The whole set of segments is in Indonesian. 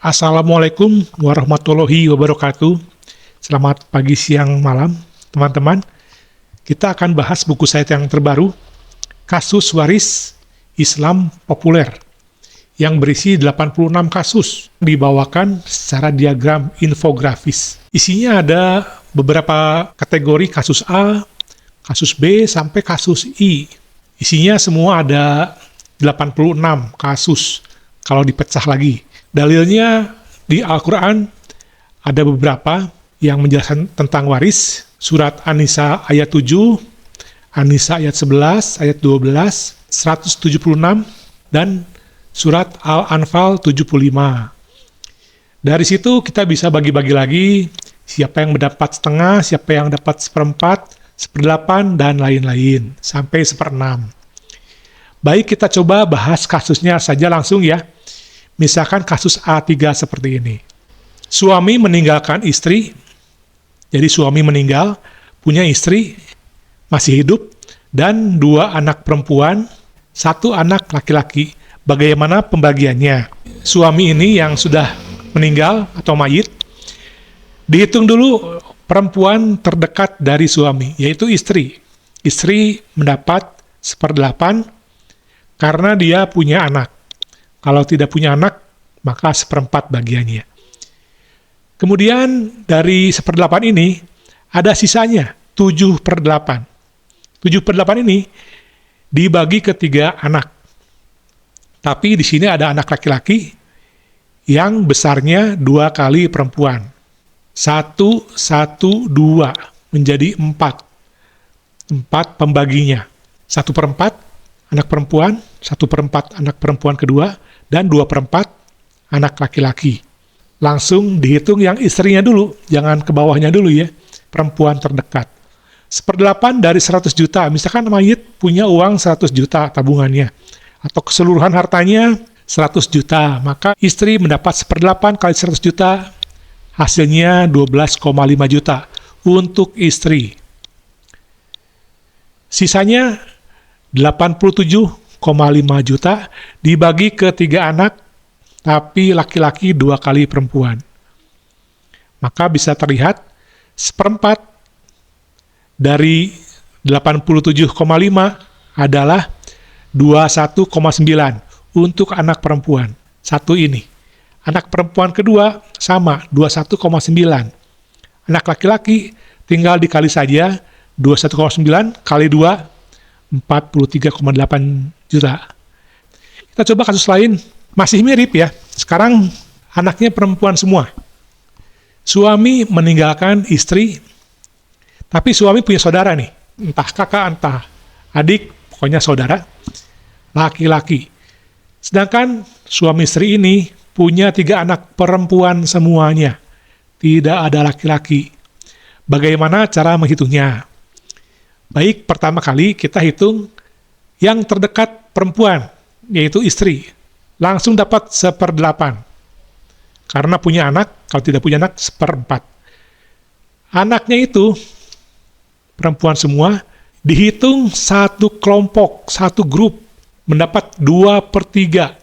Assalamualaikum warahmatullahi wabarakatuh. Selamat pagi, siang, malam, teman-teman. Kita akan bahas buku saya yang terbaru, Kasus Waris Islam Populer, yang berisi 86 kasus, dibawakan secara diagram infografis. Isinya ada beberapa kategori kasus A, kasus B, sampai kasus I. Isinya semua ada 86 kasus, kalau dipecah lagi. Dalilnya di Al-Quran ada beberapa yang menjelaskan tentang waris. Surat An-Nisa ayat 7, An-Nisa ayat 11, ayat 12, 176, dan surat Al-Anfal 75. Dari situ kita bisa bagi-bagi lagi siapa yang mendapat setengah, siapa yang dapat seperempat, seperdelapan, dan lain-lain, sampai seperenam. Baik, kita coba bahas kasusnya saja langsung ya. Misalkan kasus A3 seperti ini. Suami meninggalkan istri, jadi suami meninggal, punya istri, masih hidup, dan 2 anak perempuan, 1 anak laki-laki. Bagaimana pembagiannya? Suami ini yang sudah meninggal atau mayit, dihitung dulu perempuan terdekat dari suami, yaitu istri. Istri mendapat 1/8 karena dia punya anak. Kalau tidak punya anak, maka 1/4 bagiannya. Kemudian dari 1/8 ini, ada sisanya, 7/8. 7/8 ini dibagi ke 3 anak. Tapi di sini ada anak laki-laki yang besarnya 2 kali perempuan. 1, 1, 2, menjadi 4. 4 pembaginya. 1/4 anak perempuan, 1/4 anak perempuan kedua, dan 2/4 anak laki-laki. Langsung dihitung yang istrinya dulu, jangan ke bawahnya dulu ya, perempuan terdekat. 1/8 dari 100 juta, misalkan mayit punya uang 100 juta tabungannya, atau keseluruhan hartanya 100 juta, maka istri mendapat 1/8 kali 100 juta, hasilnya 12,5 juta untuk istri. Sisanya 87,5 juta dibagi ke 3 anak, tapi laki-laki 2 kali perempuan. Maka bisa terlihat 1/4 dari 87,5 adalah 21,9 untuk anak perempuan. 1 ini. Anak perempuan kedua sama, 21,9. Anak laki-laki tinggal dikali saja, 21,9 kali 2, 43,8 juta. Kita coba kasus lain, masih mirip ya. Sekarang anaknya perempuan semua. Suami meninggalkan istri, tapi suami punya saudara nih, entah kakak, entah adik, pokoknya saudara, laki-laki. Sedangkan suami istri ini punya 3 anak perempuan semuanya, tidak ada laki-laki. Bagaimana cara menghitungnya? Baik, pertama kali kita hitung yang terdekat perempuan, yaitu istri. Langsung dapat 1/8. Karena punya anak, kalau tidak punya anak, 1/4. Anaknya itu, perempuan semua, dihitung satu kelompok, satu grup, mendapat 2/3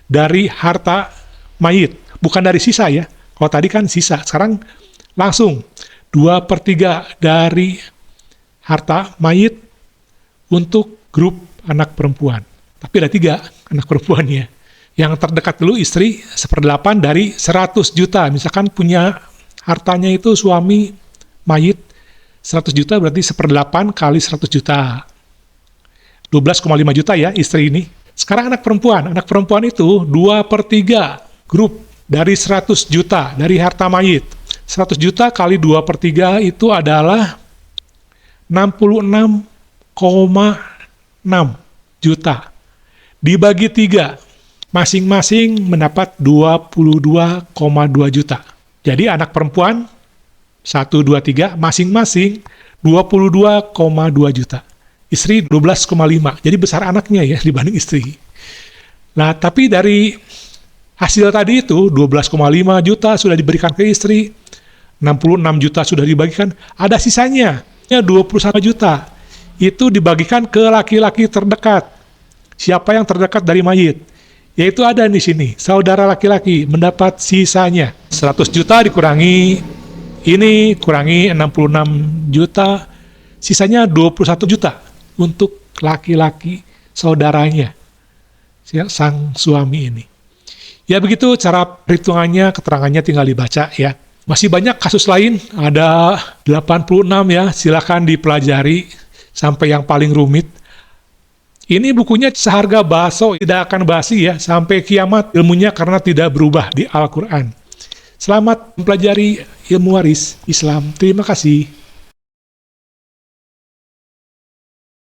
dari harta mayit. Bukan dari sisa ya. Kalau tadi kan sisa, sekarang langsung 2/3 dari harta mayit untuk grup anak perempuan. Tapi ada 3 anak perempuannya. Yang terdekat dulu istri, 1/8 dari 100 juta. Misalkan punya hartanya itu suami mayit 100 juta, berarti 1/8 kali 100 juta. 12,5 juta ya istri ini. Sekarang anak perempuan. Anak perempuan itu 2/3 grup dari 100 juta dari harta mayit. 100 juta kali 2/3 itu adalah 66,6 juta. Dibagi 3, masing-masing mendapat 22,2 juta. Jadi anak perempuan 1, 2, 3, masing-masing 22,2 juta. Istri 12,5, jadi besar anaknya ya dibanding istri. Nah, tapi dari hasil tadi itu 12,5 juta sudah diberikan ke istri, 66 juta sudah dibagikan, ada sisanya, 21 juta. Itu dibagikan ke laki-laki terdekat. Siapa yang terdekat dari mayit? Yaitu ada di sini, saudara laki-laki mendapat sisanya. 100 juta dikurangi, ini kurangi 66 juta, sisanya 21 juta untuk laki-laki saudaranya, sang suami ini. Ya begitu cara perhitungannya, keterangannya tinggal dibaca ya. Masih banyak kasus lain, ada 86 ya, silakan dipelajari sampai yang paling rumit. Ini bukunya seharga bakso, tidak akan basi ya, sampai kiamat ilmunya karena tidak berubah di Al-Quran. Selamat mempelajari ilmu waris Islam. Terima kasih.